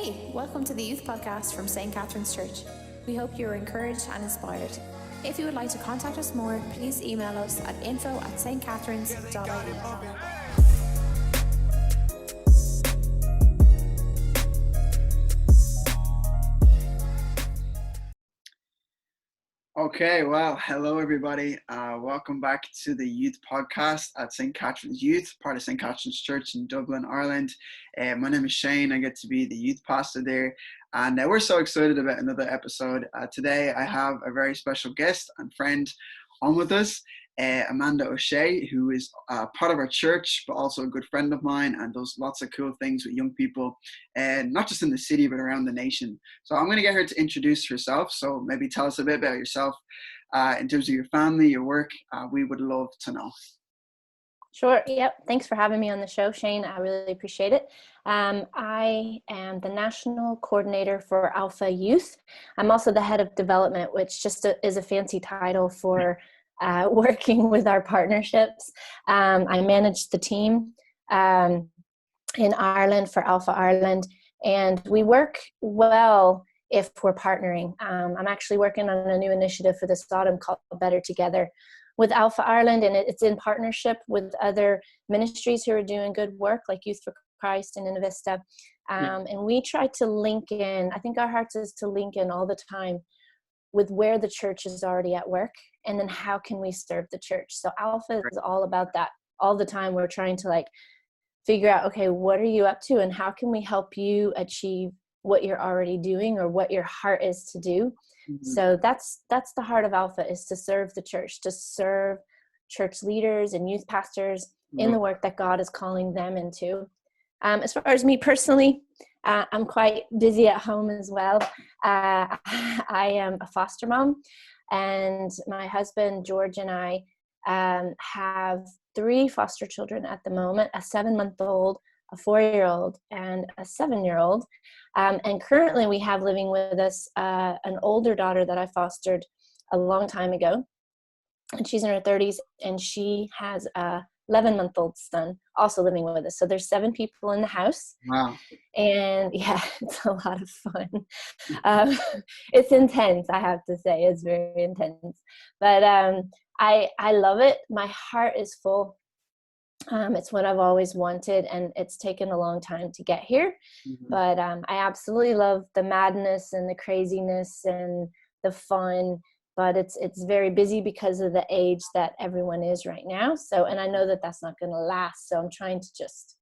Hey, welcome to the Youth Podcast from St. Catherine's Church. We hope you are encouraged and inspired. If you would like to contact us more, please email us at info@saintcatherines.ie. Okay, well, hello everybody. Welcome back to the Youth Podcast at St. Catherine's Youth, part of St. Catherine's Church in Dublin, Ireland. My name is Shane. I get to be the youth pastor there, and we're so excited about another episode. Today, I have a very special guest and friend on with us, Amanda O'Shea, who is part of our church, but also a good friend of mine and does lots of cool things with young people, not just in the city, but around the nation. So I'm going to get her to introduce herself. So maybe tell us a bit about yourself in terms of your family, your work. We would love to know. Sure. Yep. Thanks for having me on the show, Shane. I really appreciate it. I am the national coordinator for Alpha Youth. I'm also the head of development, which just is a fancy title for working with our partnerships. I manage the team in Ireland for Alpha Ireland, and we work well if we're partnering. I'm actually working on a new initiative for this autumn called Better Together with Alpha Ireland, and it's in partnership with other ministries who are doing good work like Youth for Christ and Innovista. And we try to link in, I think our heart is to link in all the time with where the church is already at work, and then how can we serve the church. So Alpha is all about that. All the time we're trying to figure out, okay, what are you up to and how can we help you achieve what you're already doing or what your heart is to do. Mm-hmm. So that's the heart of Alpha, is to serve the church, to serve church leaders and youth pastors in the work that God is calling them into. As far as me personally, I'm quite busy at home as well. I am a foster mom, and my husband, George, and I have 3 foster children at the moment, a 7-month-old, a 4-year-old, and a 7-year-old. And currently we have living with us an older daughter that I fostered a long time ago. And she's in her 30s, and she has a 11-month-old son also living with us. So there's 7 people in the house. Wow. And yeah, it's a lot of fun. It's intense, I have to say. It's very intense. But I love it. My heart is full. It's what I've always wanted, and it's taken a long time to get here. Mm-hmm. But I absolutely love the madness and the craziness and the fun. But it's very busy because of the age that everyone is right now. So, and I know that that's not going to last. So I'm trying to just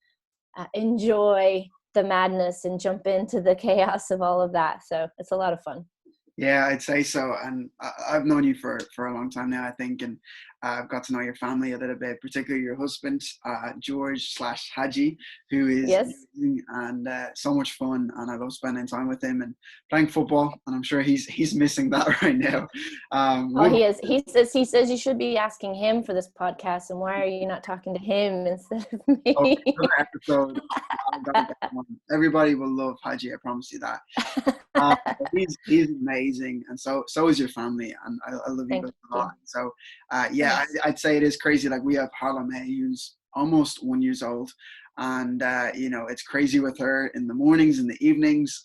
enjoy the madness and jump into the chaos of all of that. So it's a lot of fun. Yeah, I'd say so. And I've known you for a long time now, I think. And I've got to know your family a little bit, particularly your husband, George/Haji, who is amazing and so much fun. And I love spending time with him and playing football. And I'm sure he's missing that right now. He is. He says you should be asking him for this podcast. And why are you not talking to him instead of me? Another episode. Everybody will love Haji. I promise you that. He's amazing, and so is your family, and I love you both a lot. So I'd say it is crazy. We have Harlem, who's almost 1 year old, and it's crazy with her in the mornings and the evenings.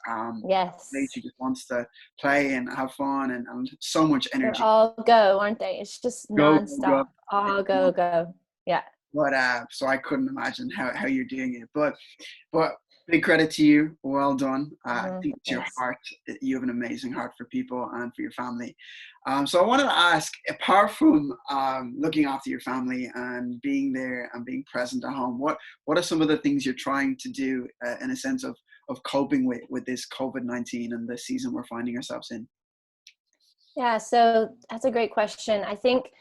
She just wants to play and have fun and so much energy. They're all go, aren't they? It's just nonstop. All go. Yeah. But so I couldn't imagine how you're doing it, but big credit to you. Well done. I think it's your heart. You have an amazing heart for people and for your family. So I wanted to ask, apart from looking after your family and being there and being present at home, what are some of the things you're trying to do in a sense of coping with this COVID-19 and the season we're finding ourselves in? Yeah, so that's a great question. I think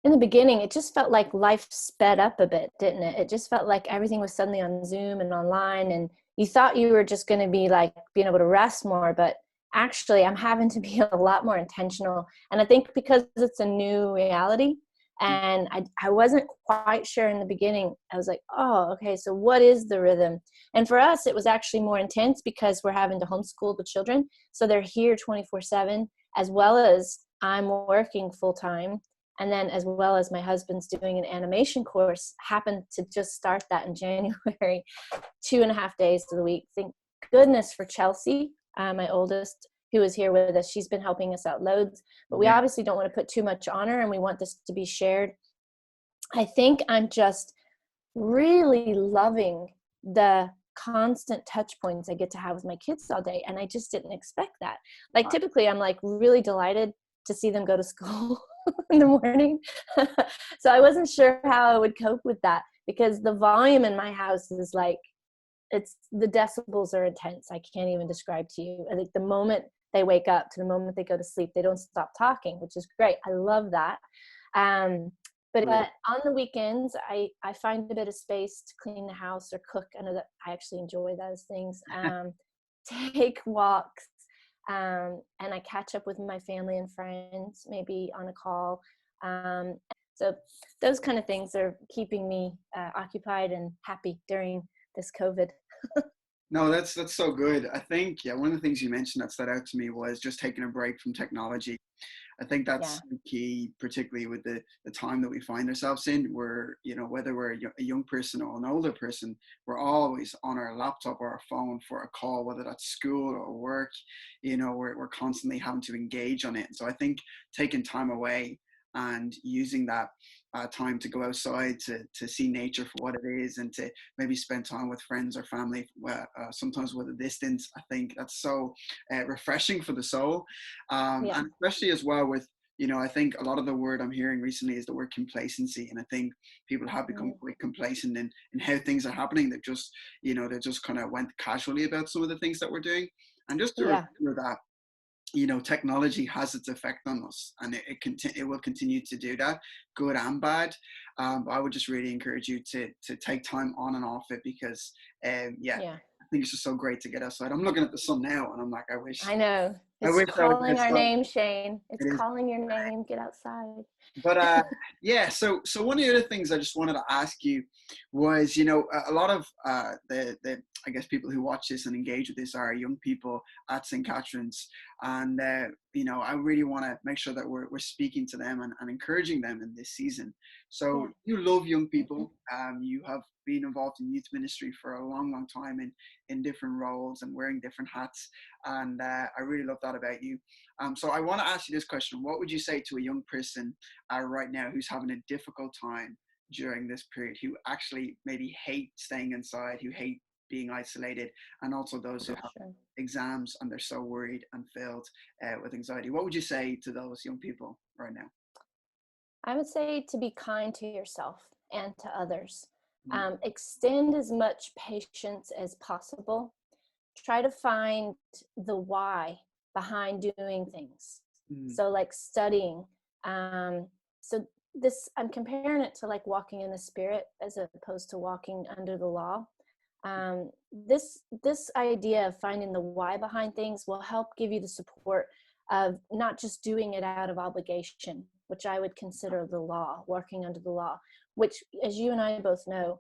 in the beginning, it just felt like life sped up a bit, didn't it? It just felt like everything was suddenly on Zoom and online, and you thought you were just going to be being able to rest more, but actually I'm having to be a lot more intentional. And I think because it's a new reality, and I wasn't quite sure in the beginning. I was like, oh, okay, so what is the rhythm? And for us, it was actually more intense because we're having to homeschool the children. So they're here 24/7, as well as I'm working full time. And then as well as my husband's doing an animation course, happened to just start that in January, 2.5 days of the week. goodness for Chelsea, my oldest, who is here with us. She's been helping us out loads, but we Yeah. obviously don't want to put too much on her, and we want this to be shared. I think I'm just really loving the constant touch points I get to have with my kids all day. And I just didn't expect that. Like typically I'm like really delighted to see them go to school in the morning. So I wasn't sure how I would cope with that, because the volume in my house is like, it's, the decibels are intense. I can't even describe to you. I think the moment they wake up to the moment they go to sleep, they don't stop talking, which is great. I love that. But on the weekends, I find a bit of space to clean the house or cook. I know that I actually enjoy those things. Take walks, and I catch up with my family and friends, maybe on a call. So those kind of things are keeping me occupied and happy during this COVID. No, that's so good. I think, one of the things you mentioned that stood out to me was just taking a break from technology. I think that's key, particularly with the time that we find ourselves in, where, whether we're a young person or an older person, we're always on our laptop or our phone for a call, whether that's school or work. We're constantly having to engage on it. So I think taking time away and using that time to go outside to see nature for what it is, and to maybe spend time with friends or family, sometimes with a distance. I think that's so refreshing for the soul, and especially as well with, I think a lot of the word I'm hearing recently is the word complacency, and I think people have become quite complacent in how things are happening. That just, they just kind of went casually about some of the things that we're doing, and just to remember that, technology has its effect on us, and it will continue to do that, good and bad. But I would just really encourage you to take time on and off it, because I think it's just so great to get outside. I'm looking at the sun now, and I'm like, I wish. I know. It's I wish calling our name, Shane. It's calling your name. Get outside. But so one of the other things I just wanted to ask you was, a lot of the I guess people who watch this and engage with this are young people at St. Catherine's, and I really want to make sure that we're speaking to them and encouraging them in this season. So you love young people. You have been involved in youth ministry for a long time in different roles and wearing different hats, and I really love that about you. So I want to ask you this question: what would you say to a young person right now who's having a difficult time during this period, who actually maybe hate staying inside, who hate being isolated, and also those who have exams and they're so worried and filled with anxiety? What would you say to those young people right now? I would say to be kind to yourself and to others. Extend as much patience as possible. Try to find the why behind doing things. So like studying. So this, I'm comparing it to like walking in the Spirit as opposed to walking under the law. This idea of finding the why behind things will help give you the support of not just doing it out of obligation, which I would consider the law, working under the law, which, as you and I both know,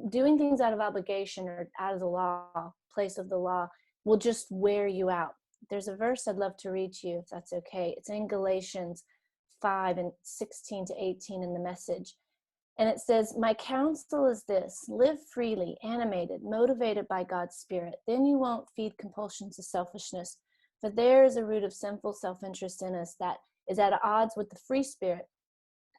doing things out of obligation or out of the law, place of the law, will just wear you out. There's a verse I'd love to read to you, if that's okay. It's in Galatians 5 and 16 to 18 in the Message. And it says, "My counsel is this: live freely, animated, motivated by God's Spirit. Then you won't feed compulsions of selfishness. For there is a root of sinful self-interest in us that is at odds with the free spirit,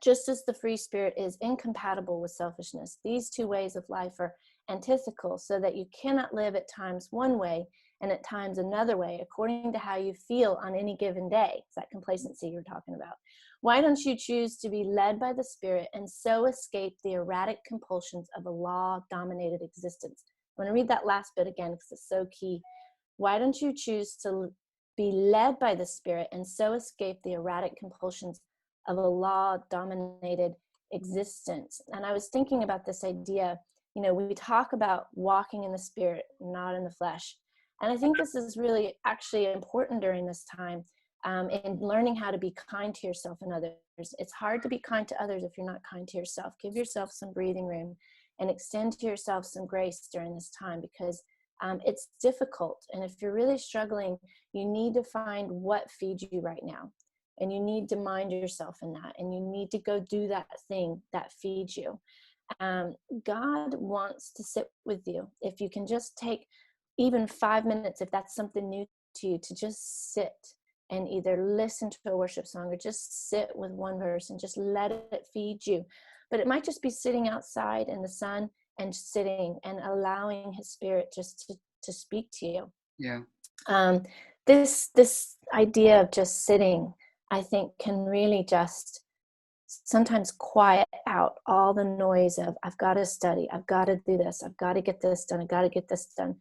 just as the free spirit is incompatible with selfishness. These two ways of life are antithetical, so that you cannot live at times one way and at times another way, according to how you feel on any given day." It's that complacency you're talking about. "Why don't you choose to be led by the Spirit and so escape the erratic compulsions of a law-dominated existence?" I'm going to read that last bit again because it's so key. Why don't you choose to be led by the Spirit and so escape the erratic compulsions of a law-dominated existence? And I was thinking about this idea, we talk about walking in the Spirit, not in the flesh. And I think this is really actually important during this time, in learning how to be kind to yourself and others. It's hard to be kind to others if you're not kind to yourself. Give yourself some breathing room and extend to yourself some grace during this time, because it's difficult. And if you're really struggling, you need to find what feeds you right now. And you need to mind yourself in that. And you need to go do that thing that feeds you. God wants to sit with you. If you can just take even 5 minutes, if that's something new to you, to just sit and either listen to a worship song or just sit with one verse and just let it feed you. But it might just be sitting outside in the sun and sitting and allowing his spirit just to speak to you. Yeah. This idea of just sitting, I think, can really just sometimes quiet out all the noise of, I've got to study, I've got to do this, I've got to get this done, I've got to get this done.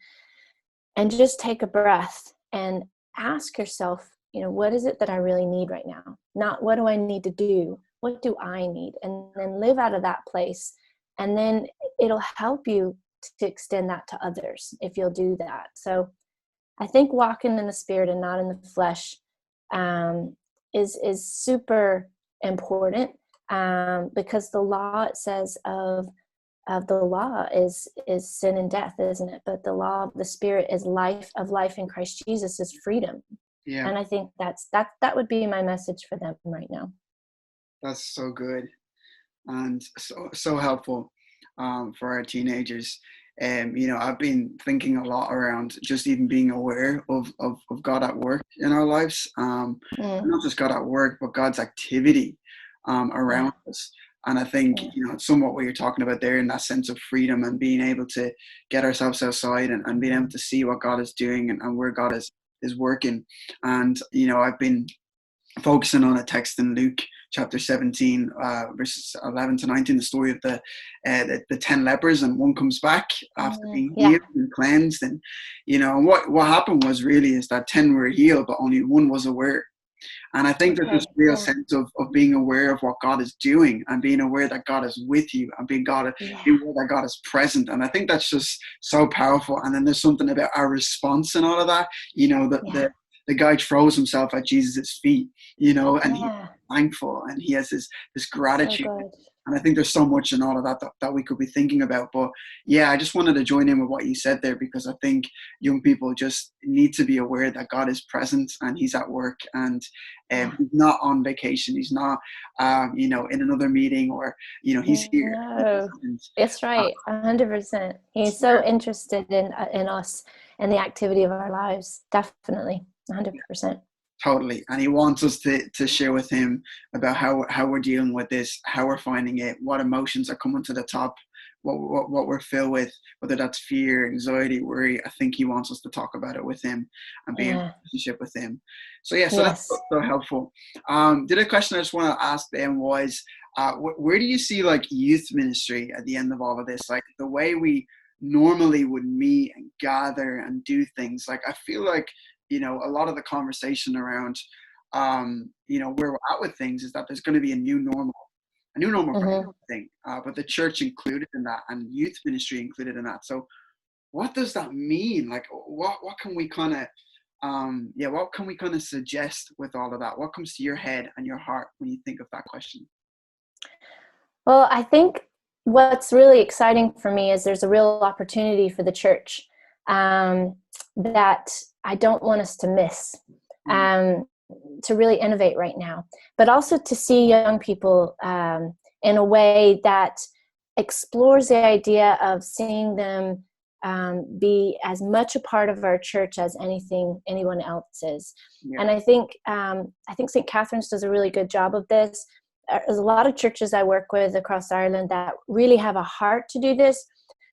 And just take a breath and ask yourself, what is it that I really need right now? Not what do I need to do? What do I need? And then live out of that place. And then it'll help you to extend that to others if you'll do that. So I think walking in the spirit and not in the flesh is super important, because the law, it says of the law is sin and death, isn't it? But the law of the spirit is life in Christ Jesus is freedom. Yeah. And I think that would be my message for them right now. That's so good and so helpful for our teenagers. I've been thinking a lot around just even being aware of God at work in our lives. Not just God at work, but God's activity around us. And I think, it's somewhat what you're talking about there, in that sense of freedom and being able to get ourselves outside and being able to see what God is doing and where God is working. And, I've been focusing on a text in Luke chapter 17, verses 11 to 19, the story of the 10 lepers, and one comes back after being healed and cleansed. And, what happened was really is that 10 were healed, but only one was aware. And I think there's this real sense of being aware of what God is doing and being aware that God is with you and being aware that God is present. And I think that's just so powerful. And then there's something about our response and all of that, the guy throws himself at Jesus' feet, and he's thankful and he has this gratitude. So and I think there's so much in all of that we could be thinking about. But yeah, I just wanted to join in with what you said there, because I think young people just need to be aware that God is present and he's at work, and he's not on vacation. He's not, in another meeting, or, he's here. No, it's right. 100%. He's so interested in us and the activity of our lives. Definitely. 100%. Totally. And he wants us to share with him about how we're dealing with this, how we're finding it, what emotions are coming to the top, what we're filled with, whether that's fear, anxiety, worry. I think he wants us to talk about it with him and be in a relationship with him. So that's so helpful. The other question I just want to ask them was, where do you see like youth ministry at the end of all of this? Like the way we normally would meet and gather and do things. Like I feel like, a lot of the conversation around, where we're at with things is that there's going to be a new normal for everything, but the church included in that and youth ministry included in that. So what does that mean? Like, what can we kind of, suggest with all of that? What comes to your head and your heart when you think of that question? Well, I think what's really exciting for me is there's a real opportunity for the church that I don't want us to miss, to really innovate right now, but also to see young people in a way that explores the idea of seeing them be as much a part of our church as anyone else is. And I think St. Catherine's does a really good job of this. There's a lot of churches I work with across Ireland that really have a heart to do this,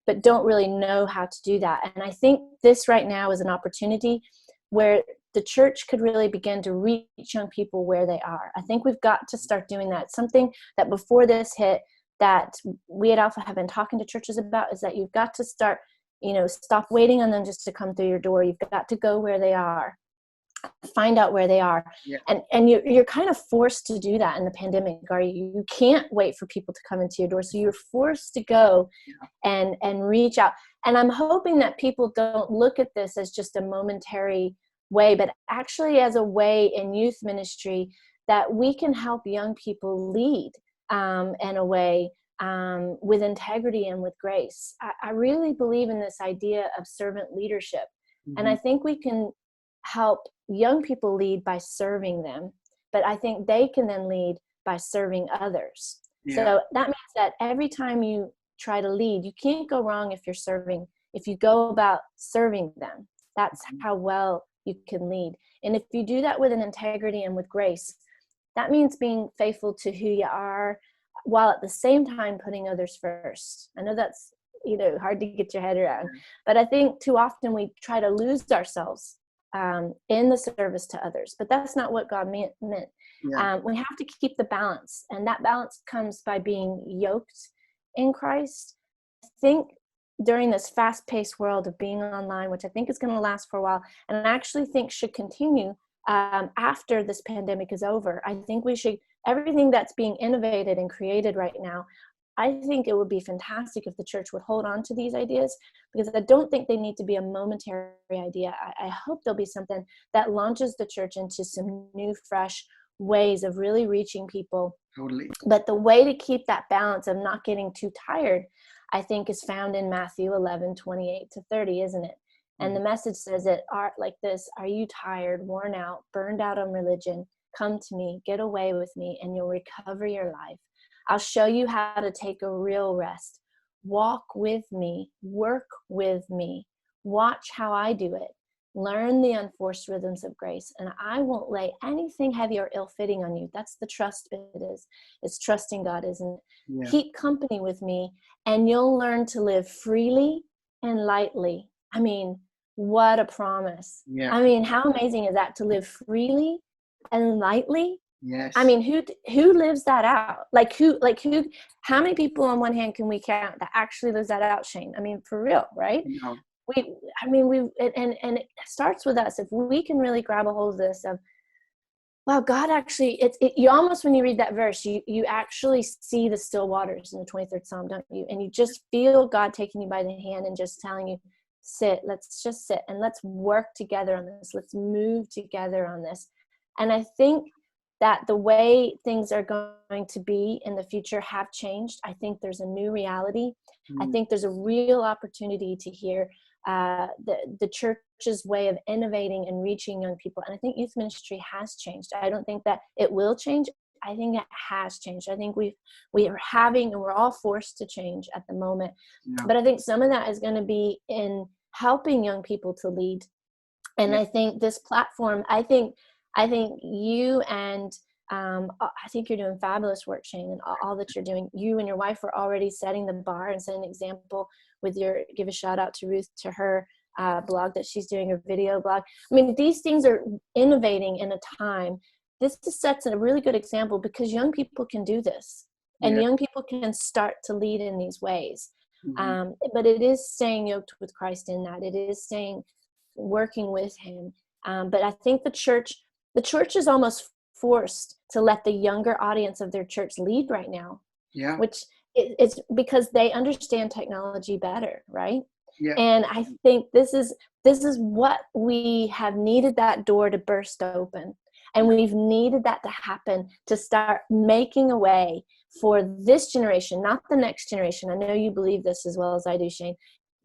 but don't really know how to do that. And I think this right now is an opportunity where the church could really begin to reach young people where they are. I think we've got to start doing that. Something that before this hit that we at Alpha have been talking to churches about is that you've got to start, stop waiting on them just to come through your door. You've got to go where they are. Find out where they are. And you're kind of forced to do that in the pandemic, are you? You can't wait for people to come into your door. So you're forced to go and reach out. And I'm hoping that people don't look at this as just a momentary way, but actually as a way in youth ministry that we can help young people lead in a way with integrity and with grace. I really believe in this idea of servant leadership. And I think we can help young people lead by serving them, but I think they can then lead by serving others. So that means that every time you try to lead, you can't go wrong if you're serving if you go about serving them, that's how well you can lead. And if you do that with an integrity and with grace, that means being faithful to who you are, while at the same time putting others first. I know that's, hard to get your head around, but I think too often we try to lose ourselves in the service to others, but that's not what God meant. Yeah. We have to keep the balance, and that balance comes by being yoked in Christ. I think during this fast-paced world of being online, which I think is going to last for a while, and I actually think should continue after this pandemic is over, I think we should, everything that's being innovated and created right now, I think it would be fantastic if the church would hold on to these ideas, because I don't think they need to be a momentary idea. I hope there'll be something that launches the church into some new, fresh ways of really reaching people. Totally. But the way to keep that balance of not getting too tired, I think, is found in Matthew 11:28-30, isn't it? And the message says it like this: are you tired, worn out, burned out on religion? Come to me, get away with me, and you'll recover your life. I'll show you how to take a real rest. Walk with me, work with me, watch how I do it. Learn the unforced rhythms of grace, and I won't lay anything heavy or ill-fitting on you. That's the trust bit. It's trusting God, isn't it? Yeah. Keep company with me, and you'll learn to live freely and lightly. I mean, what a promise. Yeah. I mean, how amazing is that, to live freely and lightly? Yes. I mean, who lives that out? Like who, how many people on one hand can we count that actually lives that out, Shane? I mean, for real, right? No. And it starts with us. If we can really grab a hold of this of, wow, God actually, you almost, when you read that verse, you actually see the still waters in the 23rd Psalm, don't you? And you just feel God taking you by the hand and just telling you, let's just sit and let's work together on this. Let's move together on this. And I think that the way things are going to be in the future have changed. I think there's a new reality. I think there's a real opportunity to hear the church's way of innovating and reaching young people. And I think youth ministry has changed. I don't think that it will change. I think it has changed. I think we are having, and we're all forced to change at the moment. Yeah. But I think some of that is going to be in helping young people to lead. And I think this platform, I think you and I think you're doing fabulous work, Shane, and all that you're doing. You and your wife are already setting the bar and setting an example with give a shout out to Ruth, to her blog that she's doing, her video blog. I mean, these things are innovating in a time. This sets a really good example, because young people can do this, and young people can start to lead in these ways. But it is staying yoked with Christ in that. It is working with him. But I think the church is almost forced to let the younger audience of their church lead right now. Yeah. Which it's because they understand technology better, right? Yeah. And I think this is what we have needed, that door to burst open. And we've needed that to happen, to start making a way for this generation, not the next generation. I know you believe this as well as I do, Shane.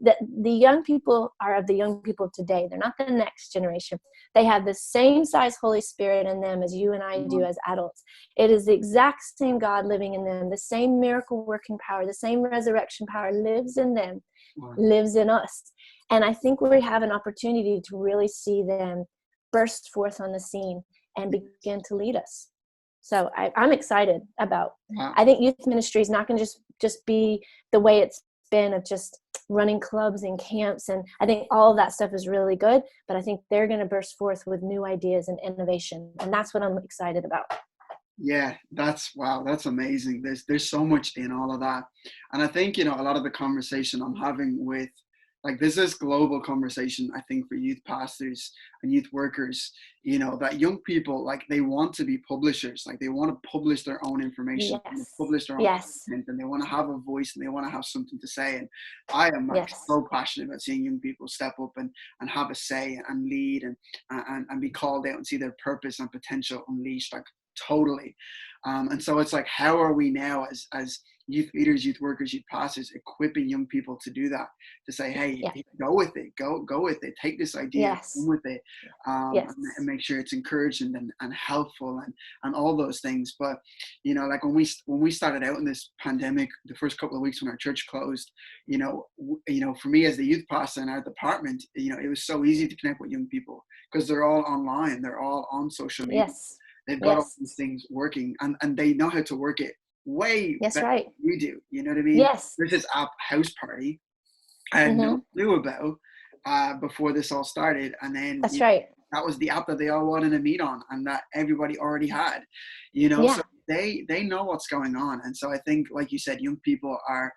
That the young people are of the young people of today. They're not the next generation. They have the same size Holy Spirit in them as you and I do as adults. It is the exact same God living in them. The same miracle working power, the same resurrection power lives in them, lives in us. And I think we have an opportunity to really see them burst forth on the scene and begin to lead us. So I'm excited about. I think youth ministry is not going to just be the way it's been, of just running clubs and camps, and I think all of that stuff is really good, but I think they're going to burst forth with new ideas and innovation, and that's what I'm excited about. Yeah, that's amazing. There's so much in all of that, and I think, a lot of the conversation I'm having with, like, this is global conversation, I think, for youth pastors and youth workers, that young people, like, they want to be publishers. Like, they want to publish their own information, publish their own content, and they want to have a voice, and they want to have something to say. And I am so passionate about seeing young people step up and have a say and lead and be called out and see their purpose and potential unleashed, like, totally. And so it's like, how are we now as youth leaders, youth workers, youth pastors, equipping young people to do that, to say, hey, Yeah. go with it, go with it, take this idea, Yes. go with it, Yes. and make sure it's encouraging and helpful and all those things. But, you know, like when we started out in this pandemic, the first couple of weeks when our church closed, you know, for me as the youth pastor in our department, you know, it was so easy to connect with young people because they're all online, they're all on social media. Yes. They've got all these things working, and they know how to work it way better than we do. You know what I mean? Yes. There's this app, House Party, I had no clue about before this all started, and then that's right. That was the app that they all wanted to meet on, and that everybody already had. You know, so they know what's going on, and so I think, like you said, young people are.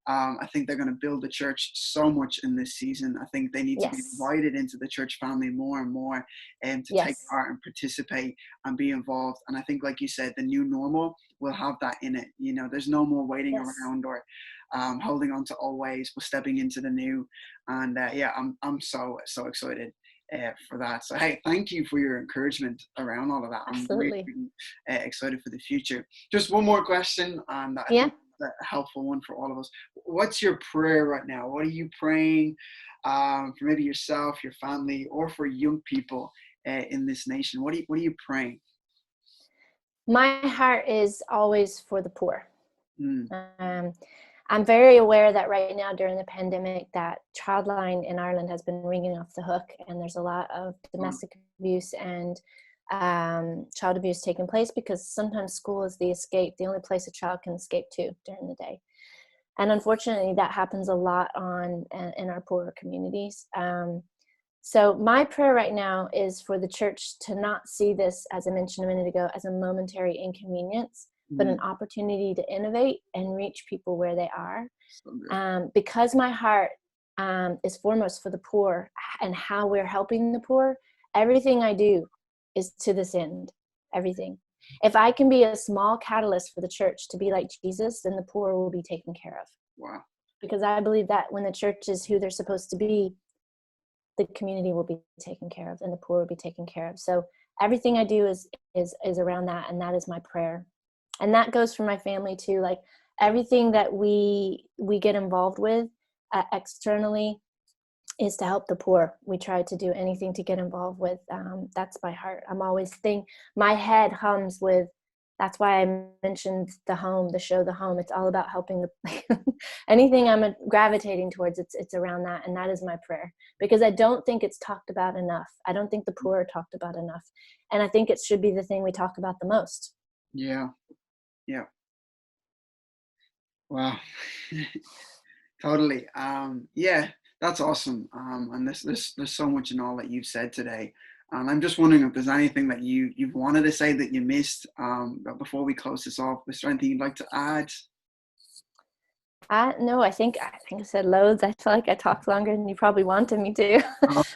I think they're going to build the church so much in this season. I think they need to be invited into the church family more and more, and to take part and participate and be involved. And I think, like you said, the new normal will have that in it. You know, there's no more waiting around or holding on to old ways, but stepping into the new. And I'm so excited for that. So hey, thank you for your encouragement around all of that. Absolutely. I'm really excited for the future. Just one more question, and I think a helpful one for all of us. What's your prayer right now? What are you praying for, maybe yourself, your family, or for young people in this nation? What are you praying? My heart is always for the poor. I'm very aware that right now during the pandemic that Childline in Ireland has been ringing off the hook, and there's a lot of domestic abuse and child abuse taking place, because sometimes school is the only place a child can escape to during the day. And unfortunately that happens a lot in our poorer communities. So my prayer right now is for the church to not see this, as I mentioned a minute ago, as a momentary inconvenience, but an opportunity to innovate and reach people where they are. Because my heart is foremost for the poor and how we're helping the poor, everything I do is to this end, everything. If I can be a small catalyst for the church to be like Jesus, then the poor will be taken care of. Wow. Because I believe that when the church is who they're supposed to be, the community will be taken care of and the poor will be taken care of. So everything I do is around that, and that is my prayer. And that goes for my family too. Like everything that we get involved with externally is to help the poor. We try to do anything to get involved with. That's my heart. I'm always my head hums with, that's why I mentioned the home, the show, The Home. It's all about helping anything I'm gravitating towards. It's around that. And that is my prayer, because I don't think it's talked about enough. I don't think the poor are talked about enough. And I think it should be the thing we talk about the most. Yeah. Wow. Totally. That's awesome. And there's so much in all that you've said today. I'm just wondering if there's anything that you've wanted to say that you missed before we close this off. Is there anything you'd like to add? No, I think I said loads. I feel like I talked longer than you probably wanted me to.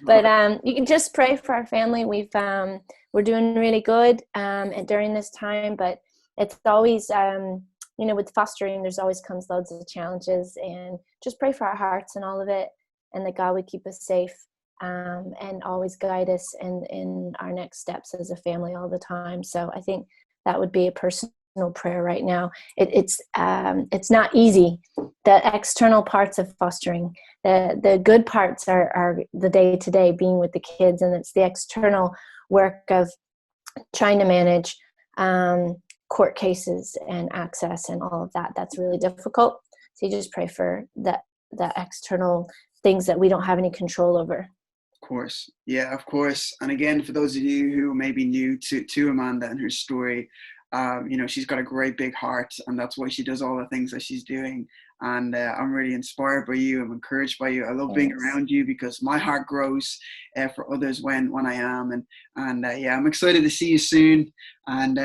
But you can just pray for our family. We're doing really good during this time, but it's always with fostering, there's always comes loads of challenges, and just pray for our hearts and all of it, and that God would keep us safe and always guide us in our next steps as a family all the time. So I think that would be a personal prayer right now. It's not easy. The external parts of fostering, the good parts are the day-to-day being with the kids, and it's the external work of trying to manage court cases and access and all of that. That's really difficult. So you just pray for the external things that we don't have any control over. Of course. Yeah, of course. And again, for those of you who may be new to Amanda and her story, she's got a great big heart, and that's why she does all the things that she's doing. And I'm really inspired by you. I'm encouraged by you. I love being around you, because my heart grows for others when I am. And I'm excited to see you soon, and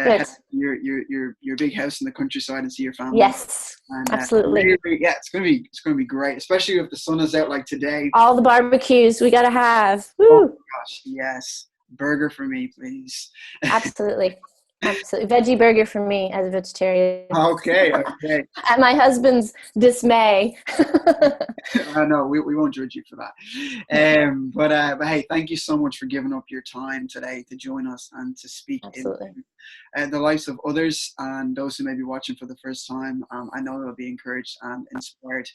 your big house in the countryside, and see your family. Yes, and, absolutely. It's gonna be great, especially if the sun is out like today. All the barbecues we gotta have. Woo! Oh my gosh, yes, burger for me, please. Absolutely. Absolutely. Veggie burger for me as a vegetarian. Okay. At my husband's dismay. No, we won't judge you for that. But hey, thank you so much for giving up your time today to join us and to speak. Absolutely. the lives of others and those who may be watching for the first time. I know they'll be encouraged and inspired.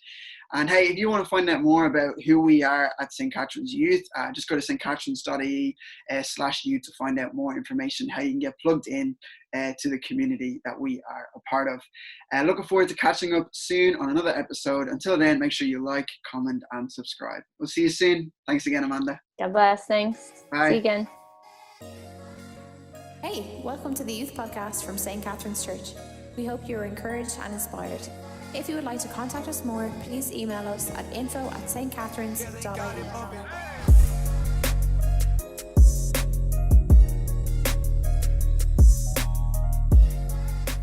And hey, if you want to find out more about who we are at St. Catherine's Youth, just go to saintcatherines.ie /youth to find out more information, how you can get plugged in to the community that we are a part of. Looking forward to catching up soon on another episode. Until then, make sure you like, comment, and subscribe. We'll see you soon. Thanks again, Amanda. God bless. Thanks. Bye. See you again. Hey, welcome to the Youth Podcast from St. Catherine's Church. We hope you're encouraged and inspired. If you would like to contact us more, please email us at info@saintcatherines.ie.